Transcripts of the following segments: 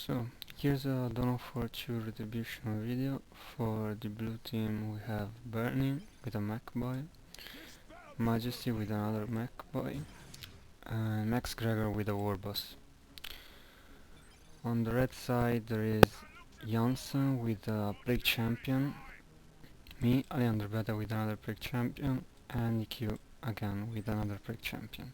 So, here's a Dawn of War 2 Retribution video. For the blue team we have Burning with a Mekboy, Majesty with another Mekboy, and MaxGregor with a Warboss. On the red side there is Jansen with a Plague Champion, me, Aleander with another Plague Champion, and EQ again with another Plague Champion.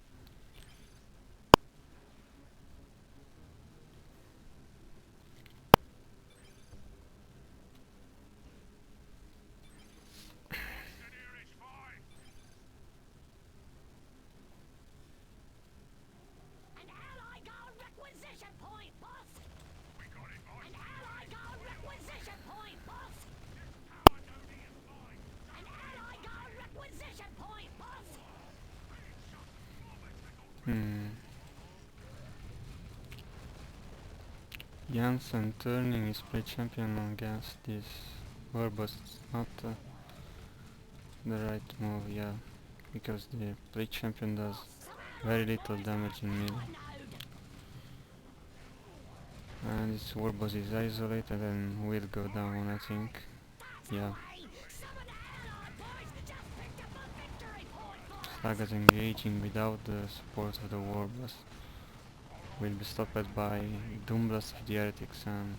Jansen turning his play champion against this Warboss is not the right move, yeah, because the play champion does very little damage in mid. And this Warboss is isolated and will go down, I think. Yeah. Sagas engaging without the support of the Warboss will be stopped by Doomblast of the Heretics and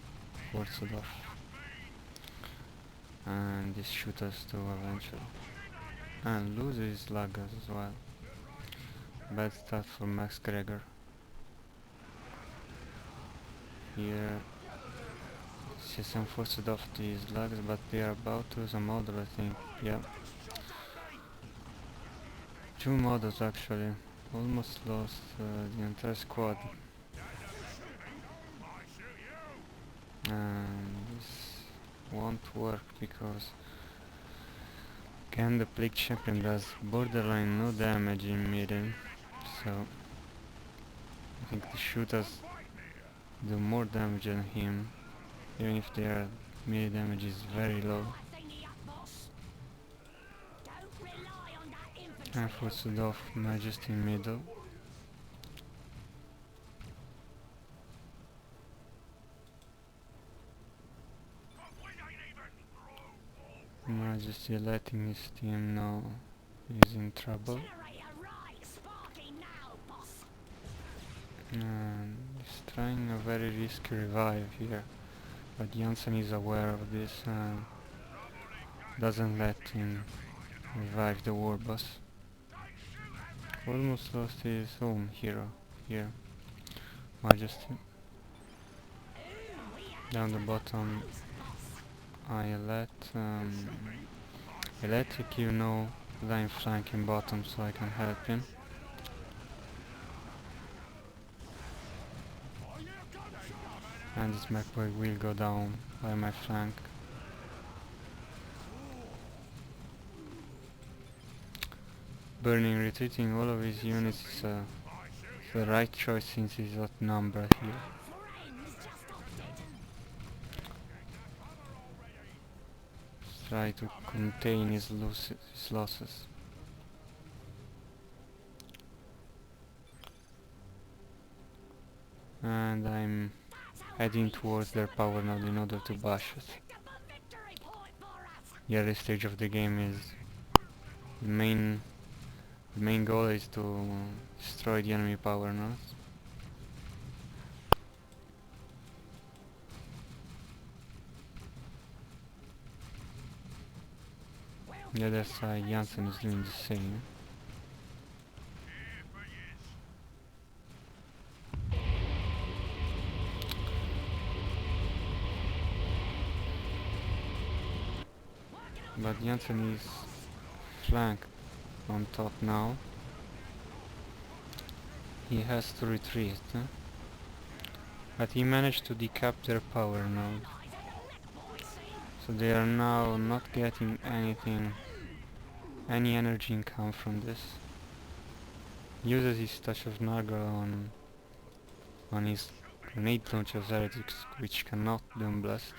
forced off. And this shoot us too eventually. And loses Lagas as well. Bad start for MaxGregor. Here CSM forced off these Lagas, but they are about to use a model, I think. Yeah. Two models actually. Almost lost the entire squad. And this won't work because again the Plague Champion does borderline no damage in middle, so I think the shooters do more damage than him, even if their melee damage is very low. And forced off Majesty in middle. Majesty letting his team know he's in trouble. And he's trying a very risky revive here, but Jansen is aware of this and doesn't let him revive the Warboss. Almost lost his own hero here. Majesty. Down the bottom I let EQ know that I'm flanking bottom so I can help him. And this Mekboy will go down by my flank. Burning retreating all of his units is the right choice since he's outnumbered here. Try to contain his losses. And I'm heading towards their power node in order to bash it. The early stage of the game is the main goal is to destroy the enemy power nodes. On the other side, Jansen is doing the same. But Jansen is flanked on top now. He has to retreat, but he managed to decap their power node. So they are now not getting any energy income from this. Uses his touch of Nurgle on his grenade launcher of Heretics, which cannot Doomblast.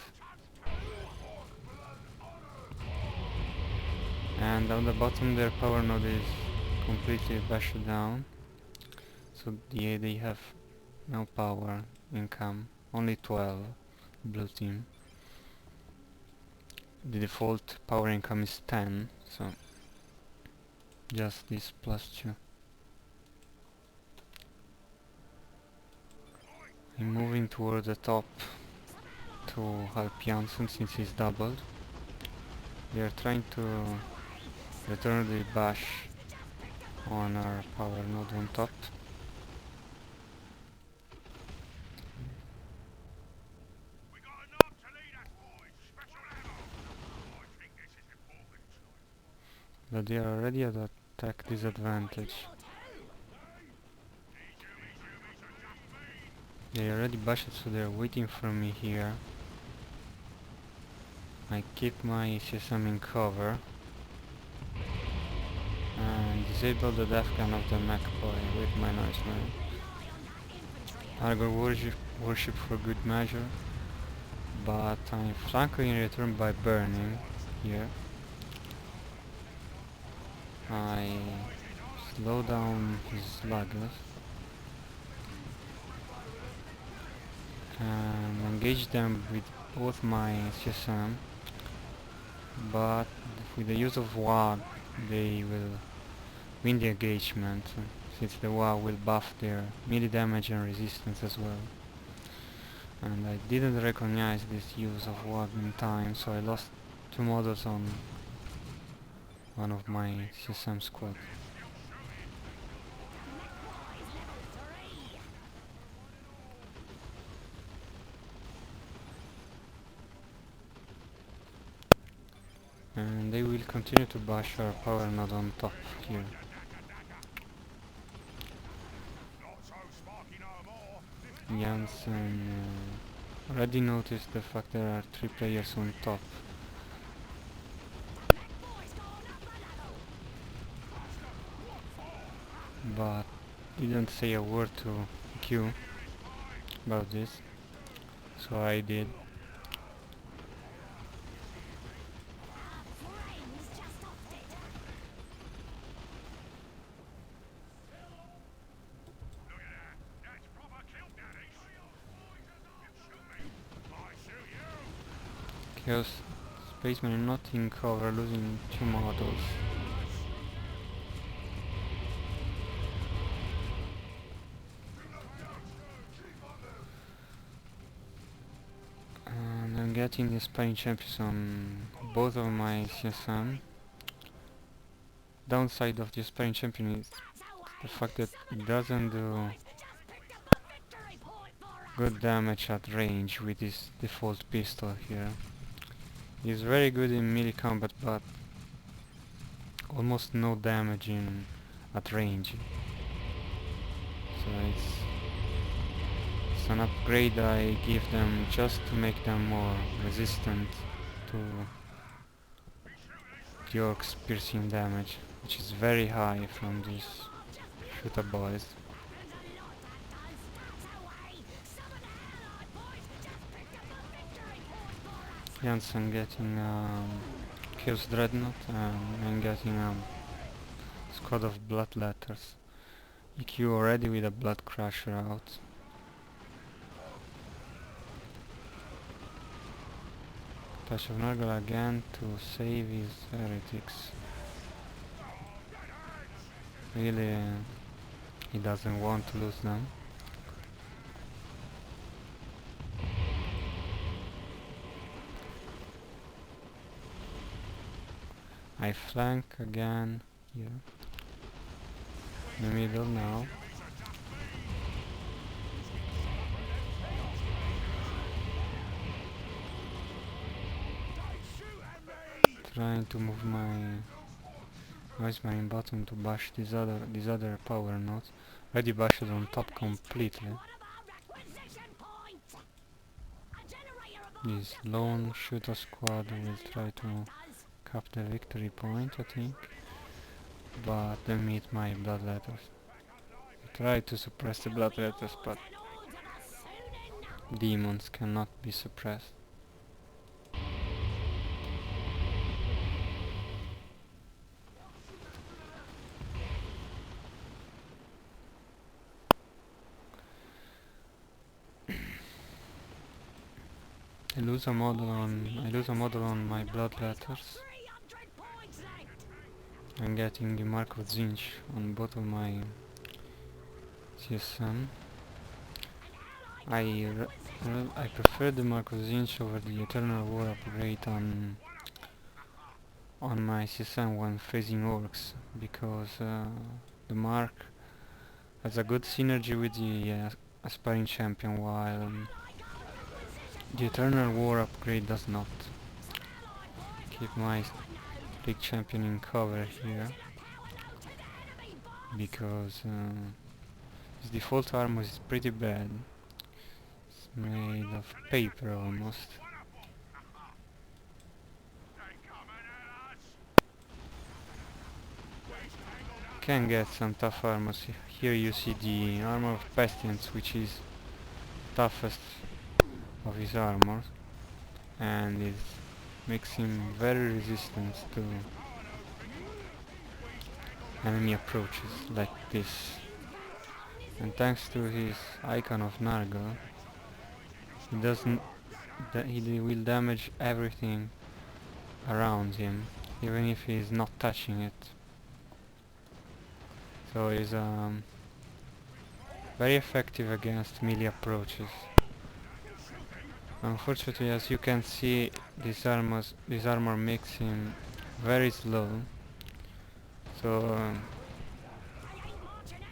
And on the bottom their power node is completely bashed down, so they have no power income only 12 blue team. The default power income is 10, so just this plus 2. I'm moving toward the top to help Jansen since he's doubled. They are trying to return the bash on our power node on top. But they are already at attack disadvantage. They already bashed, so they're waiting for me here. I keep my CSM in cover and disable the death gun of the Mekboy with my noise man. Nurgle worship for good measure, but I'm flanked in return by burning here. I slow down his sluggas and engage them with both my CSM, but with the use of WAG they will win the engagement, since the WAG will buff their melee damage and resistance as well. And I didn't recognize this use of WAG in time, so I lost 2 models on one of my CSM squad. And they will continue to bash our power node on top here. Jansen already noticed the fact there are 3 players on top. But didn't say a word to Q about this, so I did. Chaos Spaceman not in cover, losing 2 models. And I'm getting the Aspiring Champions on both of my CSM. Downside of the Aspiring Champion is the fact that it doesn't do good damage at range with this default pistol here. He's very good in melee combat, but almost no damage at range. So it's an upgrade I give them just to make them more resistant to the Orks piercing damage, which is very high from these shooter boys. Jansen getting Chaos Dreadnought, and I'm getting squad of Bloodletters. EQ already with a Blood Crusher out. Touch of Nurgle again to save his heretics. Really, he doesn't want to lose them. I flank again here. In the middle now. Trying to move my Iceman in bottom to bash these other power nodes. Already bashed on top completely. This lone shooter squad will try to cap the victory point, I think, but they meet my Bloodletters. I try to suppress the Bloodletters, but demons cannot be suppressed. I lose a model on my bloodletters. I'm getting the Mark of Zinch on both of my CSM. I prefer the Mark of Zinch over the Eternal War upgrade on my CSM when facing Orks, because the Mark has a good synergy with the aspiring champion, while the Eternal War upgrade does not. Keep my league champion in cover here, because his default armor is pretty bad. It's made of paper almost. Can get some tough armors. Here you see the armor of Pestilence, which is toughest of his armor, and it makes him very resistant to enemy approaches like this. And thanks to his icon of Nurgle, he will damage everything around him, even if he is not touching it. So he's very effective against melee approaches. Unfortunately, as you can see, this armor makes him very slow. So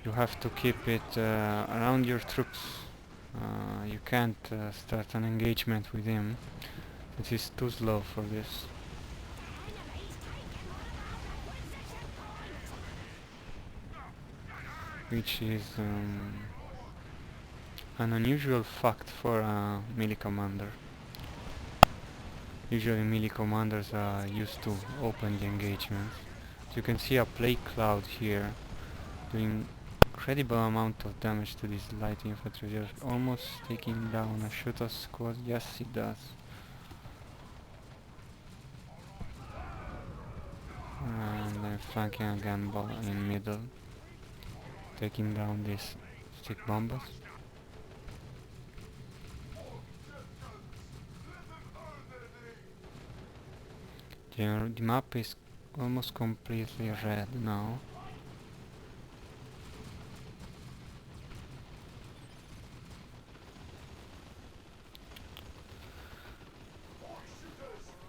you have to keep it around your troops. You can't start an engagement with him. It is too slow for this. Which is an unusual fact for a melee commander. Usually melee commanders are used to open the engagements. So you can see a plague cloud here doing incredible amount of damage to this light infantry. They're almost taking down a shooter squad. Yes, it does. And I'm flanking a gunball in middle, taking down these stick bombers. The map is almost completely red now.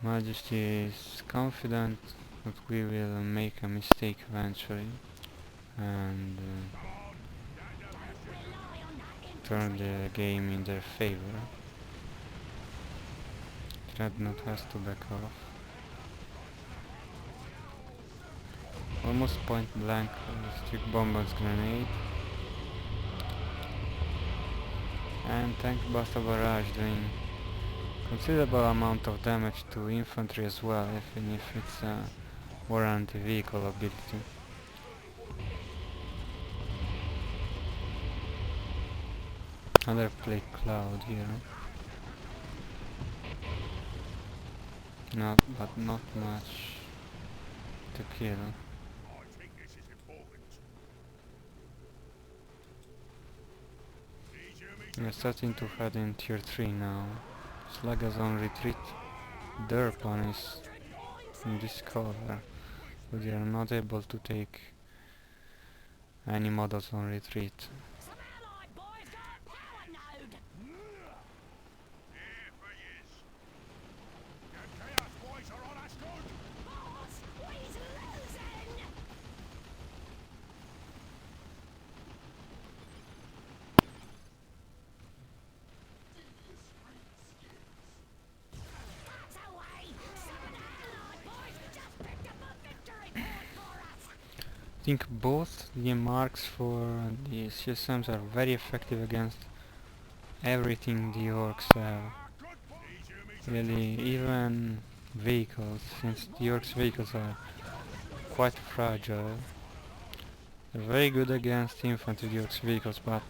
Majesty is confident that we will make a mistake eventually and turn the game in their favor. Dreadnought has to back off. Almost point blank stick bombers grenade. And tank buster barrage doing considerable amount of damage to infantry as well, even if it's a war anti-vehicle ability. Another plague cloud here. But not much to kill. We're starting to head in tier 3 now. Slag is on retreat. Derpon is in this cover, but they are not able to take any models on retreat. I think both the marks for the CSMs are very effective against everything the Orks have. Really, even vehicles, since the Orks vehicles are quite fragile. They're very good against infantry, the Orks vehicles, but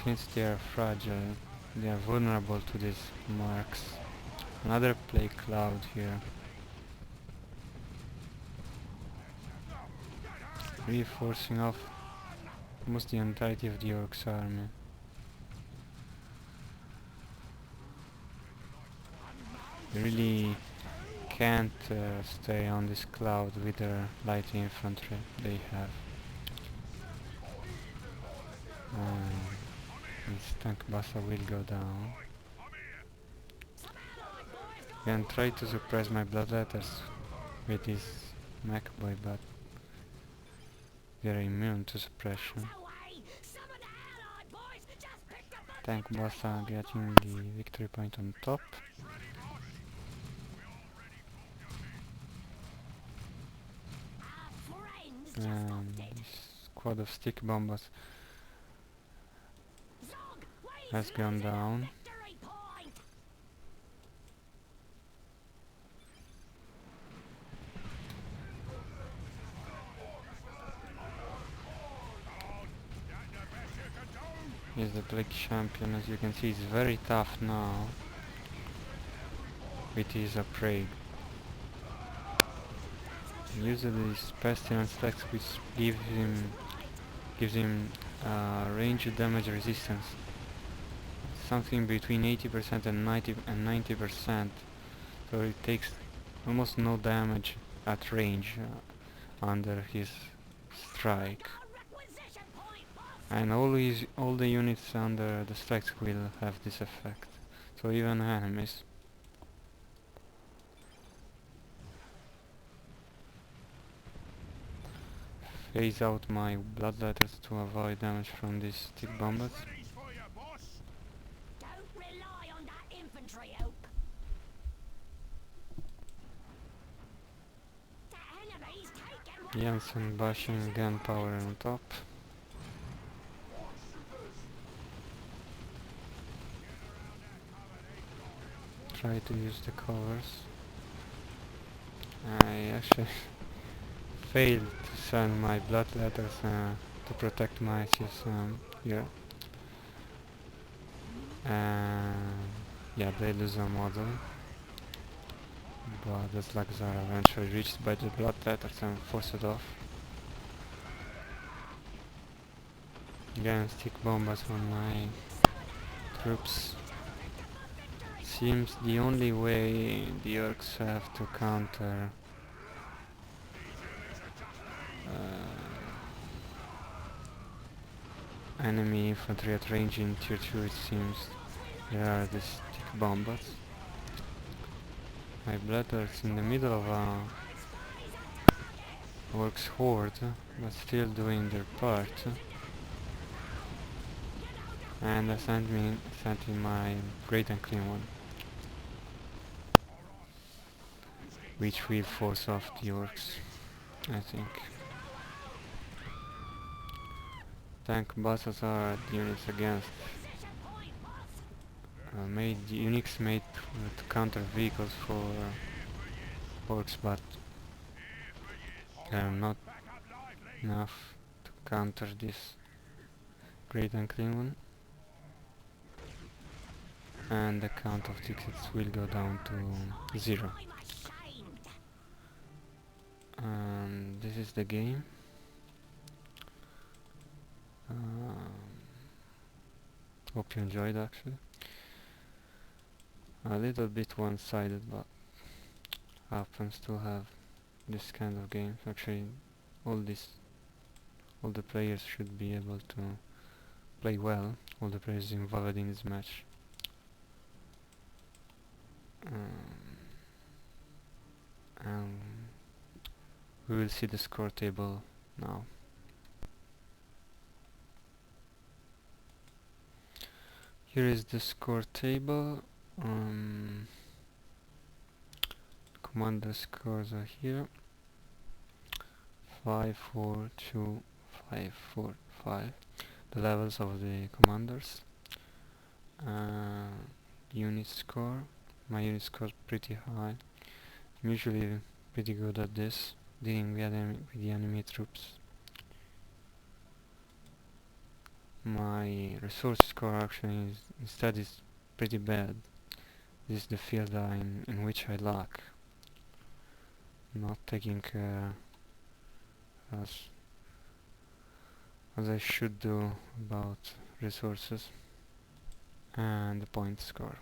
since they are fragile, they are vulnerable to these marks. Another plague cloud here. Reinforcing off almost the entirety of the Orks army. You really can't stay on this cloud with the light infantry they have. This tank bassa will go down. Can try to suppress my bloodletters with this Mekboy, but they're immune to suppression. Tank bassa getting the victory point on top. And this squad of stick bombers has gone down. He's the Plague Champion, as you can see. He's very tough now with his upgrade. Usually his Pestilence attacks which gives him range damage resistance. Something between 80% and 90%. So it takes almost no damage at range under his strike. And all the units under the strikes will have this effect. So even enemies. Phase out my bloodletters to avoid damage from these stick bombers. Jansen bashing gunpowder on top. Try to use the covers. I actually failed to send my bloodletters to protect my system here. Yeah, they lose a model. But the slugs are eventually reached by the bloodletters and forced off. Again, stick bombers on my troops. Seems the only way the Orks have to counter enemy infantry at range in tier 2. It seems there are the stick bombers. My bloodletters in the middle of a Orks horde, but still doing their part. And I sent in my great and clean one, which will force off the Orks, I think. Tank bosses are units against units made to counter vehicles for Orks, but they are not enough to counter this great and clean one. And the count of tickets will go down to 0. And this is the game. Hope you enjoyed actually. A little bit one-sided, but happens to have this kind of games. Actually, all the players should be able to play well. All the players involved in this match. And we will see the score table now. Here is the score table. Commander scores are here. 5, 4, 2, 5, 4, 5. The levels of the commanders. Unit score. My unit score is pretty high. I'm usually pretty good at this, dealing with the enemy troops. My resource score actually instead is pretty bad. This is the field in which I lack. Not taking care as I should do about resources. And the point score.